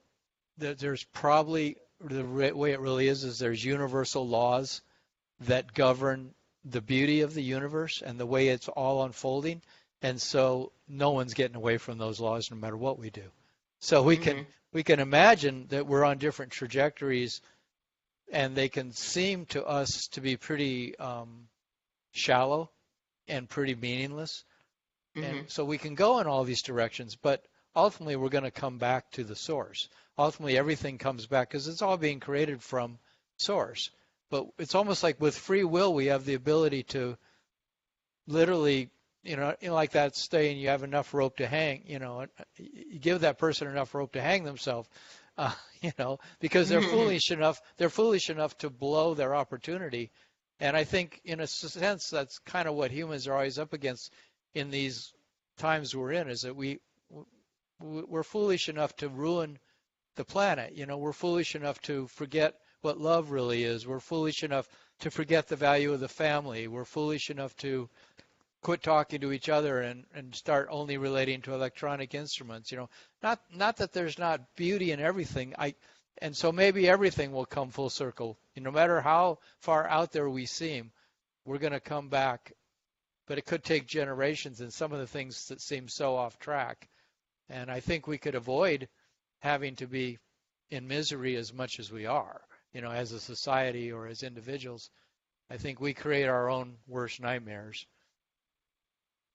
there's probably way it really is there's universal laws that govern the beauty of the universe and the way it's all unfolding, and so no one's getting away from those laws no matter what we do. So Hmm. we can imagine that we're on different trajectories, and they can seem to us to be pretty shallow and pretty meaningless, and Hmm. so we can go in all these directions, but ultimately we're going to come back to the source. Ultimately, everything comes back because it's all being created from source. But it's almost like with free will, we have the ability to literally, like that saying, you have enough rope to hang, you give that person enough rope to hang themselves, because they're foolish enough to blow their opportunity. And I think in a sense, that's kind of what humans are always up against in these times we're in, is that we're foolish enough to ruin the planet. We're foolish enough to forget what love really is. We're foolish enough to forget the value of the family. We're foolish enough to quit talking to each other and start only relating to electronic instruments. Not that there's not beauty in everything. And so maybe everything will come full circle. No matter how far out there we seem, we're going to come back. But it could take generations, and some of the things that seem so off track. And I think we could avoid having to be in misery as much as we are, as a society or as individuals. I think we create our own worst nightmares.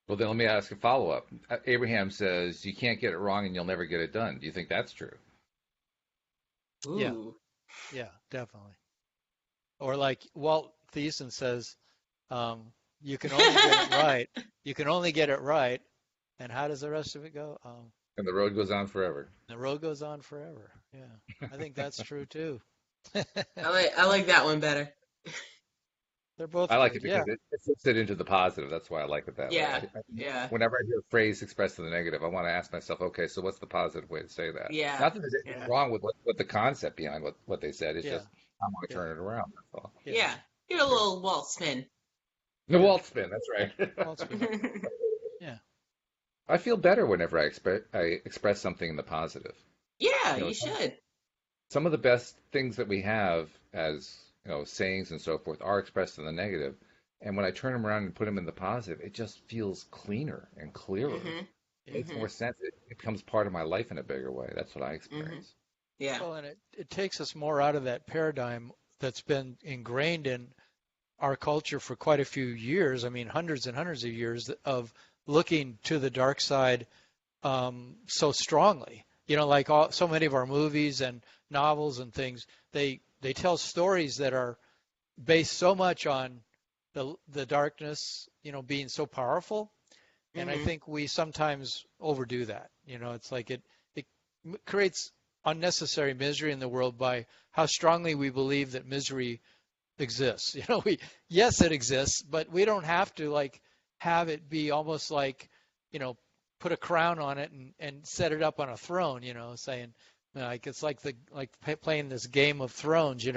Well, then let me ask a follow-up. Abraham says you can't get it wrong and you'll never get it done. Do you think that's true? Ooh. Yeah, definitely. Or like Walt Thiessen says, you can only get it right. You can only get it right. And how does the rest of it go? And the road goes on forever. The road goes on forever. Yeah, I think that's true too. I like that one better. They're both I like good. it because it flips it into the positive. That's why I like it that way. Yeah. Yeah. Whenever I hear a phrase expressed in the negative, I want to ask myself, okay, so what's the positive way to say that? Yeah. Not that there's anything wrong with what the concept behind what they said. It's Yeah. just I want to turn it around. That's all. Yeah. Get a little waltz spin. The Walt spin. That's right. Walt spin. Yeah. I feel better whenever I express something in the positive. Yeah, you should. Some of the best things that we have as sayings and so forth are expressed in the negative. And when I turn them around and put them in the positive, it just feels cleaner and clearer. Mm-hmm. It makes more sense. It becomes part of my life in a bigger way. That's what I experience. Yeah. Well, and it takes us more out of that paradigm that's been ingrained in our culture for quite a few years. I mean, hundreds and hundreds of years of looking to the dark side so strongly. Like so many of our movies and novels and things, they tell stories that are based so much on the darkness, being so powerful. And I think we sometimes overdo that. It's like it creates unnecessary misery in the world by how strongly we believe that misery exists. Yes, it exists, but we don't have to have it be almost like, put a crown on it and set it up on a throne, saying, it's like playing this Game of Thrones,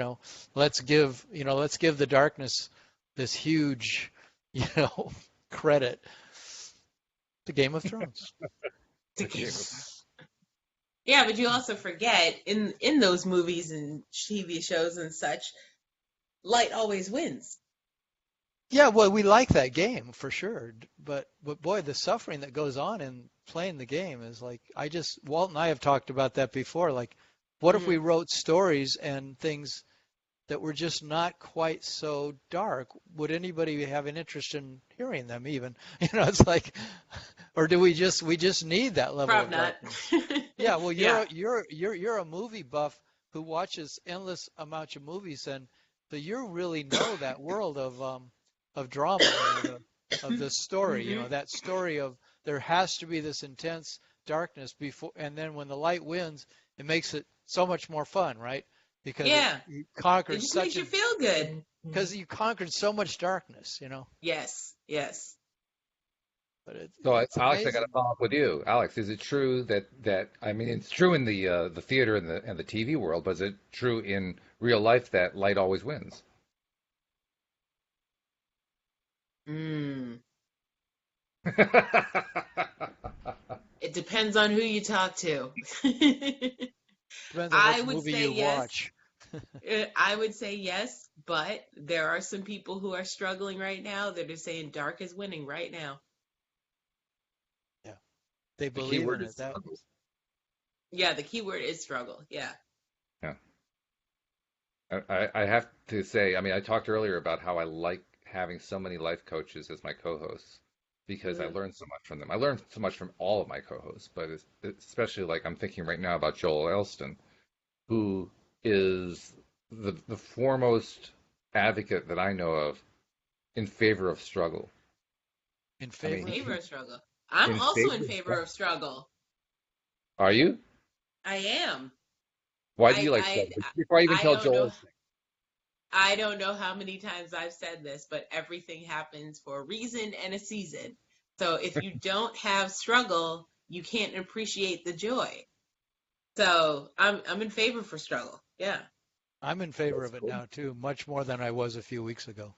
let's give the darkness this huge, credit. The Game of Thrones. Yeah, but you also forget in those movies and TV shows and such, light always wins. Yeah, well, we like that game for sure, but boy, the suffering that goes on in playing the game is Walt and I have talked about that before. Like, what if we wrote stories and things that were just not quite so dark? Would anybody have an interest in hearing them even? It's like, or do we just need that level of darkness? Yeah, well, you're a movie buff who watches endless amounts of movies, and so you really know that world of drama, of the story, that story of there has to be this intense darkness before, and then when the light wins, it makes it so much more fun, right? Because you conquered it just makes you feel good. Because you conquered so much darkness, Yes. But Alex, I got to follow up with you. Alex, is it true that I mean, it's true in the theater and the TV world, but is it true in real life that light always wins? It depends on who you talk to. Depends on which movie you watch. I would say yes, but there are some people who are struggling right now that are saying dark is winning right now. Yeah, they believe in it. Yeah, the key word is struggle. Yeah. Yeah. I have to say, I mean, I talked earlier about how I like having so many life coaches as my co-hosts because I learned so much from them. I learned so much from all of my co-hosts, but especially I'm thinking right now about Joel Elston, who is the foremost advocate that I know of in favor of struggle. In I favor mean, of Favor struggle? of struggle. I'm in also in favor of favor struggle. of struggle. Are you? I am. Why do I you like I struggle? Before I even I tell don't Joel know. this thing. I don't know how many times I've said this, but everything happens for a reason and a season. So if you don't have struggle, you can't appreciate the joy. So I'm in favor for struggle. Yeah. I'm in favor That's of it cool. now too, much more than I was a few weeks ago,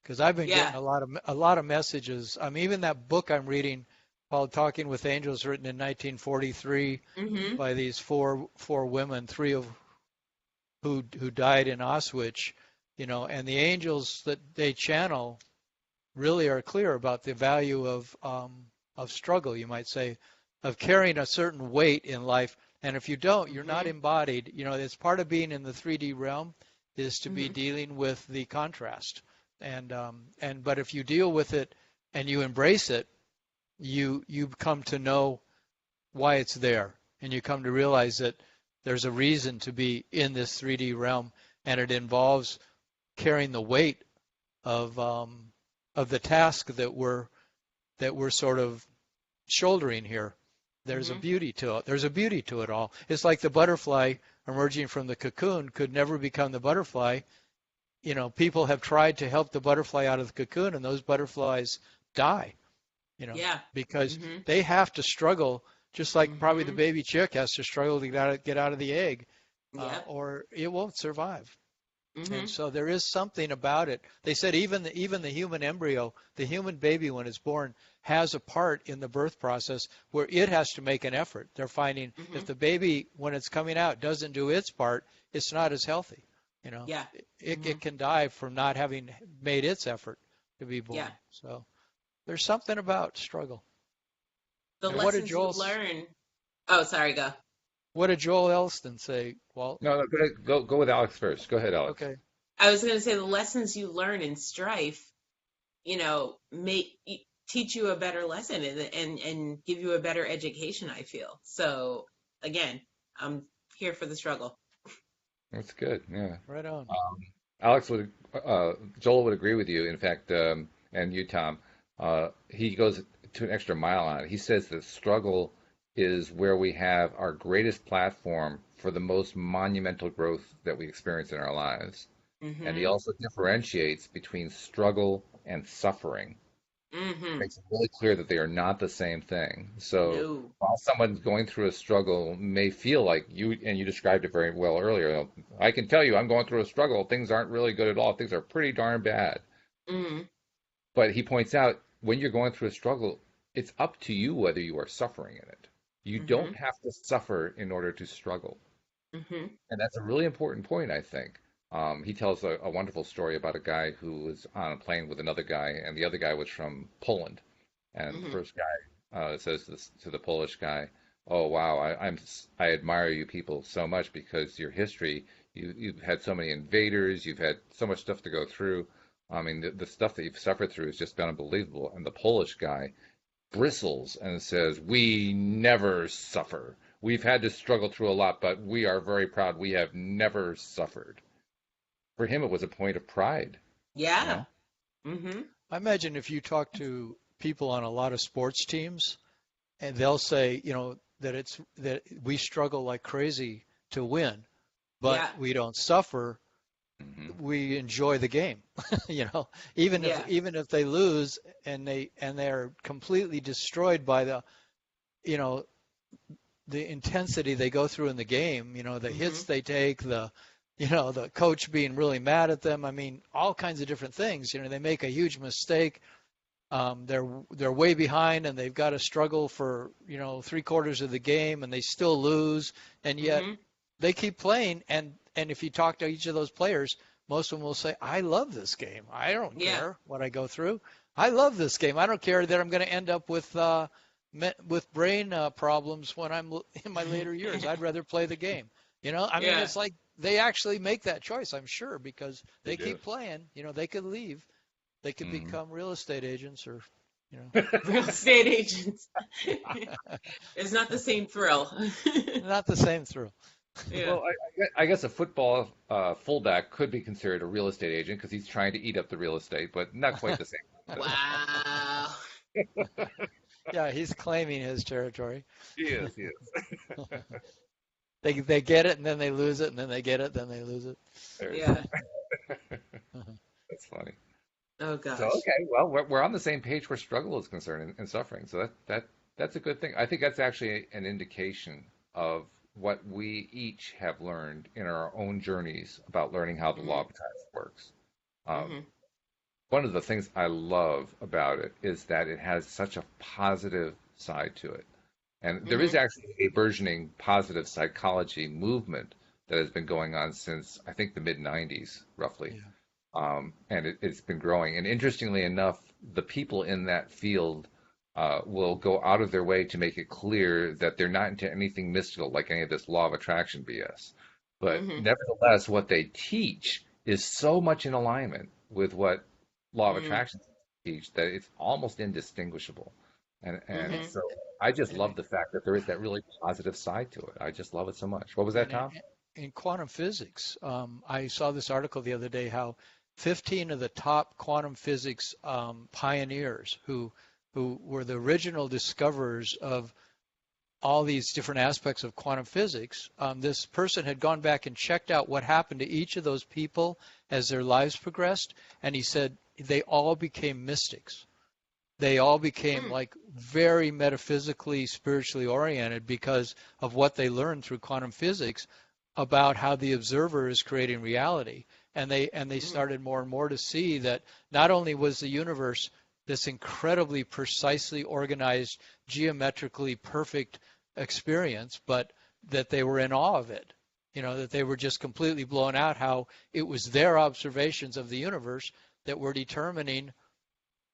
because I've been Yeah. getting a lot of messages. Even that book I'm reading called Talking with Angels, written in 1943 Mhm. by these four women, three of who died in Auschwitz, and the angels that they channel really are clear about the value of struggle, you might say, of carrying a certain weight in life. And if you don't, you're not Mhm. embodied. It's part of being in the 3D realm is to be Mhm. dealing with the contrast. But if you deal with it and you embrace it, you come to know why it's there, and you come to realize that there's a reason to be in this 3D realm, and it involves carrying the weight of the task that we're sort of shouldering here. There's a Mhm. beauty to it. There's a beauty to it all. It's like the butterfly emerging from the cocoon could never become the butterfly. People have tried to help the butterfly out of the cocoon, and those butterflies die, Yeah. because Mhm. they have to struggle, just like probably the Mhm. baby chick has to struggle to get out of the egg, Yep. or it won't survive. And Mhm. so there is something about it. They said even the human embryo, the human baby when it's born, has a part in the birth process where it has to make an effort. They're finding if Mhm. the baby when it's coming out doesn't do its part, it's not as healthy. Yeah. It Mhm. can die from not having made its effort to be Yeah. born. So there's something about struggle. The And what did lessons you Joel learn. Oh, sorry, go. what did Joel Elston say, Walt? No, no, go with Alex first. Go ahead, Alex. Okay. I was going to say the lessons you learn in strife, make teach you a better lesson and give you a better education, I feel. So again, I'm here for the struggle. That's good. Yeah. Right on. Um, Alex Joel would agree with you. In fact, and you, Tom, he goes to an extra mile on it. He says that struggle is where we have our greatest platform for the most monumental growth that we experience in our lives. And he Mhm. also differentiates between struggle and suffering. Mhm. Makes it really clear that they are not the same thing. So No. while someone's going through a struggle may feel like you described it very well earlier, I can tell you I'm going through a struggle. Things aren't really good at all. Things are pretty darn bad. Mhm. But he points out when you're going through a struggle, it's up to you whether you are suffering in it. You don't Mhm. have to suffer in order to struggle. Mhm. And that's a really important point, I think. He tells a wonderful story about a guy who was on a plane with another guy, and the other guy was from Poland. And the Mhm. first guy says to the Polish guy, "Oh wow, I admire you people so much because your history, you've had so many invaders, you've had so much stuff to go through. I mean, the stuff that you've suffered through has just been unbelievable." And the Polish guy bristles and says, "We never suffer. We've had to struggle through a lot, but we are very proud. We have never suffered." For him, it was a point of pride, you Yeah. know? Mhm. I imagine if you talk to people on a lot of sports teams, and they'll say, that we struggle like crazy to win, but Yeah. we don't suffer. Hmm. We enjoy the game. Even if Yeah. even if they lose and they're completely destroyed by you know, the intensity they go through in the game, the hits Mhm. they take, the coach being really mad at them. I mean, all kinds of different things. They make a huge mistake. They're way behind and they've got to struggle for three-quarters of the game and they still lose, and yet Mhm. they keep playing. And if you talk to each of those players, most of them will say, "I love this game. I don't Yeah. care what I go through. I love this game. I don't care that I'm going to end up with brain problems when I'm in my later years. I'd rather play the game." I mean, Yeah. it's like they actually make that choice, I'm sure, because They they do. keep playing. They could leave. They could Hmm. become real estate agents or, you know, Real estate agents. It's not the same thrill. not the same thrill. Yeah. Well, I guess a football fullback could be considered a real estate agent because he's trying to eat up the real estate, but not quite the same concept. Wow. Yeah, he's claiming his territory. He is. He is. They get it and then they lose it, and then they get it, then they lose it. There you Yeah. go. That's funny. Oh So gosh. okay, well, we're on the same page where struggle is concerned and suffering. So that's a good thing. I think that's actually an indication of what we each have learned in our own journeys about learning how the law Mhm. of attraction works. Um, Mhm. one of the things I love about it is that it has such a positive side to it. And there is Mhm. actually a burgeoning positive psychology movement that has been going on since I think the mid 90s, roughly. Yeah. And it's been growing. And interestingly enough, the people in that field will go out of their way to make it clear that they're not into anything mystical, like any of this law of attraction BS. But Mhm. nevertheless, what they teach is so much in alignment with what law of Mhm. attraction teach that it's almost indistinguishable. And Mhm. And so I just and love the fact that there is that really positive side to it. I just love it so much. What was that, and Tom? in quantum physics, I saw this article the other day how 15 of the top quantum physics pioneers who were the original discoverers of all these different aspects of quantum physics, this person had gone back and checked out what happened to each of those people as their lives progressed, and he said they all became mystics. They all became Mm. like very metaphysically, spiritually oriented because of what they learned through quantum physics about how the observer is creating reality. And they Mhm. started more and more to see that not only was the universe this incredibly precisely organized, geometrically perfect experience, but that they were in awe of it. That they were just completely blown out how it was their observations of the universe that were determining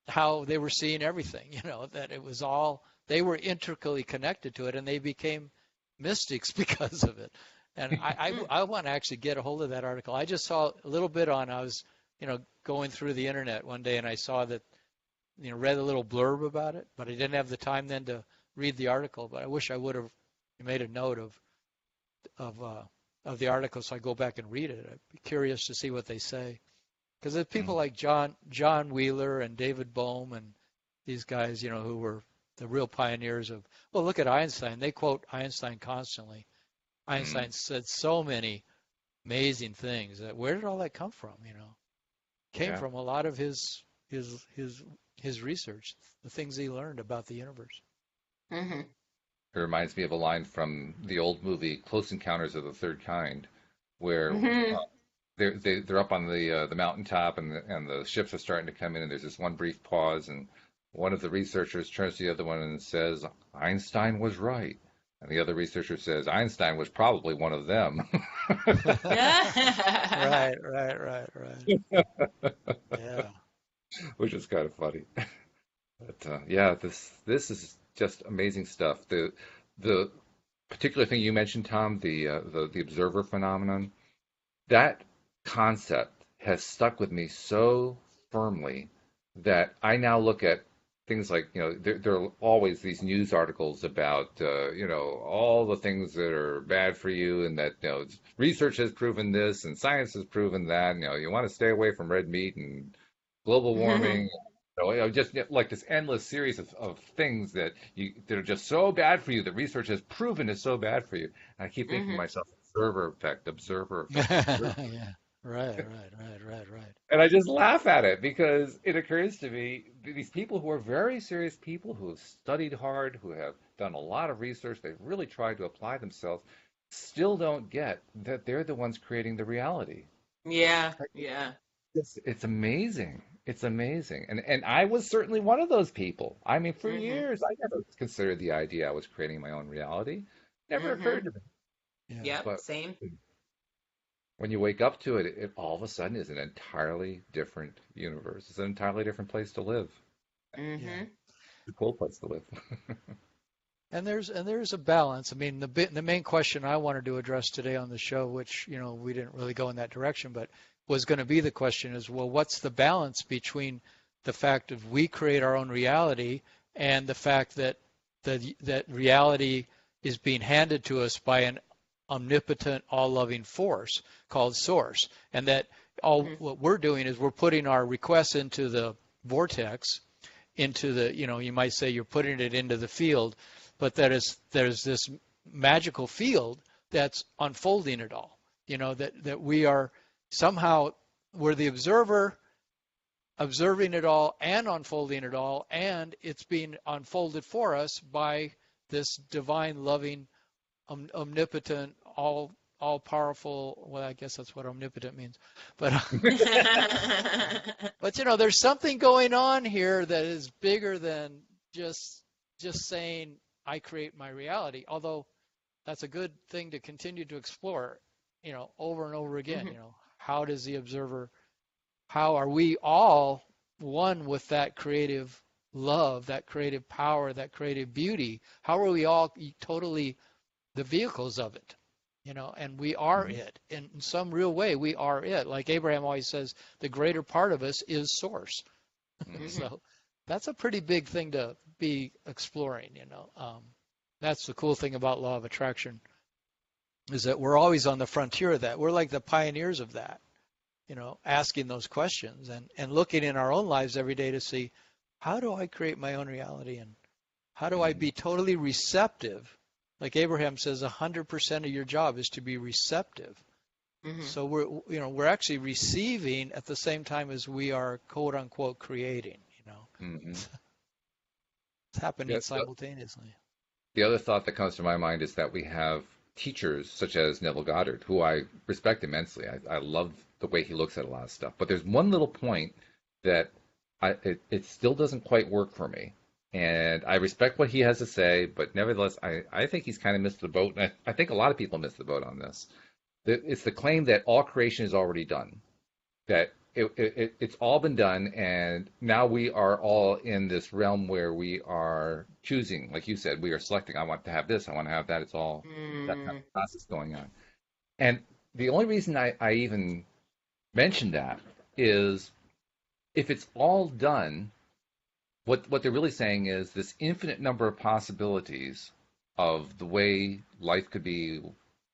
how they were seeing everything, that it was all, they were intricately connected to it, and they became mystics because of it. And Mm. I want to actually get a hold of that article. I just saw a little bit I was, going through the internet one day, and I saw that, read a little blurb about it, but I didn't have the time then to read the article. But I wish I would have made a note of uh, of the article so I go back and read it. I'd be curious to see what they say. Because there's people Mm. like John Wheeler and David Bohm and these guys, who were the real pioneers of. Well, look at Einstein. They quote Einstein constantly. Mm. Einstein said so many amazing things. Where did all that come from? Came Yeah. from a lot of his his his research, the things he learned about the universe. Mhm. It reminds me of a line from the old movie Close Encounters of the Third Kind, where Mhm. they're up on the mountaintop and the ships are starting to come in and there's this one brief pause and one of the researchers turns to the other one and says Einstein was right, and the other researcher says Einstein was probably one of them. Right, right, right, right. Yeah. Which is kind of funny. But yeah, this is just amazing stuff. The particular thing you mentioned, Tom, the observer phenomenon, that concept has stuck with me so firmly that I now look at things like, there are always these news articles about, all the things that are bad for you and that, research has proven this and science has proven that, you want to stay away from red meat and global warming. Just like this endless series of things that are just so bad for you that research has proven is so bad for you. And I keep thinking to Mhm. myself, observer effect, observer. Yeah. Right, right, right, right, right. And I just laugh at it because it occurs to me these people who are very serious people who have studied hard, who have done a lot of research, they've really tried to apply themselves, still don't get that they're the ones creating the reality. Yeah. Yeah. It's amazing. It's amazing. And I was certainly one of those people. I mean, for Mhm. years, I never considered the idea I was creating my own reality. Never occurred Mhm. to me. Yeah. Yep. But Same. when you wake up to it, it all of a sudden is an entirely different universe. It's an entirely different place to live. Yeah. Mhm. It's a cool place to live. And there's a balance. I mean, the main question I wanted to address today on the show, which we didn't really go in that direction, but was going to be the question is, well, what's the balance between the fact of we create our own reality and the fact that reality is being handed to us by an omnipotent, all-loving force called Source, and that all Mhm. what we're doing is we're putting our requests into the vortex into the, you might say you're putting it into the field, but there's this magical field that's unfolding it all. That we are somehow, we're the observer, observing it all and unfolding it all, and it's being unfolded for us by this divine, loving, omnipotent, all powerful. Well, I guess that's what omnipotent means, but but there's something going on here that is bigger than just saying I create my reality. Although that's a good thing to continue to explore, over and over again. How does the observer? How are we all one with that creative love, that creative power, that creative beauty? How are we all totally the vehicles of it? And we are it. In some real way, we are it. Like Abraham always says, the greater part of us is source. So that's a pretty big thing to be exploring, That's the cool thing about law of attraction, is that we're always on the frontier of that. We're like the pioneers of that, asking those questions and looking in our own lives every day to see, how do I create my own reality, and how do I be totally receptive? Like Abraham says, 100% of your job is to be receptive. So we're actually receiving at the same time as we are, quote unquote, creating. It's happening simultaneously. The other thought that comes to my mind is that we have teachers such as Neville Goddard, who I respect immensely. I love the way he looks at a lot of stuff. But there's one little point that it still doesn't quite work for me. And I respect what he has to say, but nevertheless, I think he's kind of missed the boat. And I think a lot of people miss the boat on this. It's the claim that all creation is already done, that it's all been done, and now we are all in this realm where we are choosing. Like you said, we are selecting. I want to have this. I want to have that. It's all that kind of process going on. And the only reason I even mention that is, if it's all done, what they're really saying is this infinite number of possibilities of the way life could be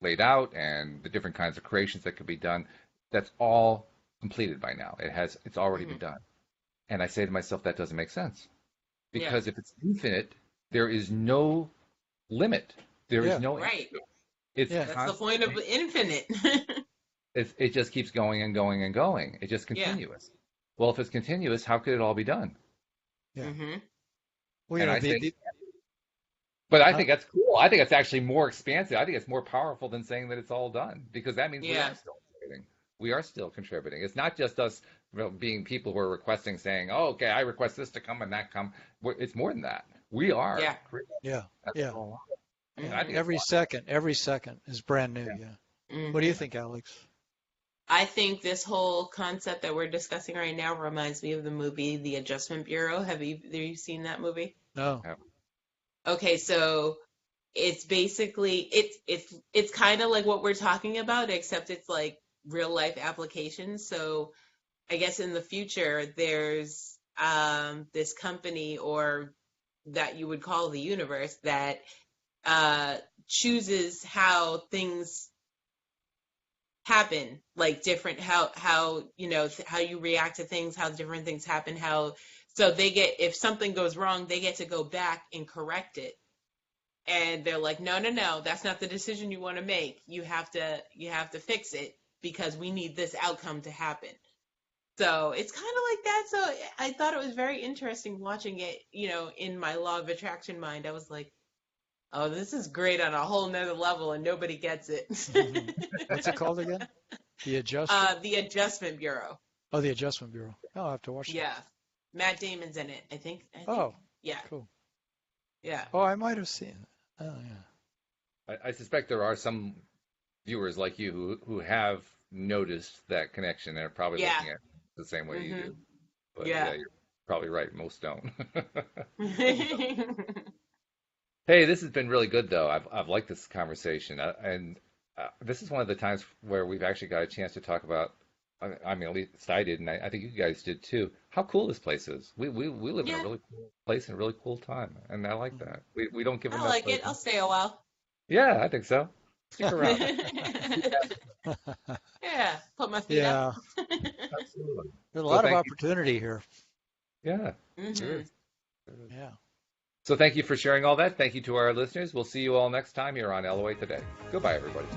laid out and the different kinds of creations that could be done, that's all completed by now. It's already been done. And I say to myself, that doesn't make sense. Because if it's infinite, there is no limit. There is no right. That's the point of infinite. It just keeps going and going and going. It's just continuous. Well, if it's continuous, how could it all be done? Yeah. Well, I think that's cool. I think it's actually more expansive. I think it's more powerful than saying that it's all done, because that means we are still contributing. We are still contributing. It's not just us being people who are requesting, saying, "Oh, okay, I request this to come and that come." It's more than that. We are. Yeah. I think every second is brand new. What do you think, Alex? I think this whole concept that we're discussing right now reminds me of the movie The Adjustment Bureau. Have you seen that movie? No. Okay, so it's basically it's kind of like what we're talking about, except it's like real life applications. So I guess in the future there's this company, or that you would call the universe, that chooses how things happen, like different, how you react to things, how different things happen, so they get, if something goes wrong, they get to go back and correct it. And they're like, no, that's not the decision you want to make. You have to fix it, because we need this outcome to happen. So it's kind of like that. So I thought it was very interesting watching it, in my law of attraction mind. I was like, oh, this is great on a whole nother level, and nobody gets it. What's it called again? The Adjustment Bureau. Oh, the Adjustment Bureau. Oh, I'll have to watch that. Yeah. Matt Damon's in it, I think. Oh. Yeah. Cool. Yeah. Oh, I might have seen it. Oh, yeah. I suspect there are some viewers like you who have noticed that connection and are probably looking at it the same way you do. But you're probably right. Most don't. Hey, this has been really good, though. I've liked this conversation, and this is one of the times where we've actually got a chance to talk about. I mean, at least I did, and I think you guys did too. How cool this place is. We live in a really cool place and a really cool time, and I like that. We don't give enough. I like it. I'll stay a while. Yeah, I think so. Stick around. Yeah, put my feet up. Absolutely. There's a lot of opportunity here. Yeah. Sure. Yeah. So thank you for sharing all that. Thank you to our listeners. We'll see you all next time here on LOA Today. Goodbye, everybody.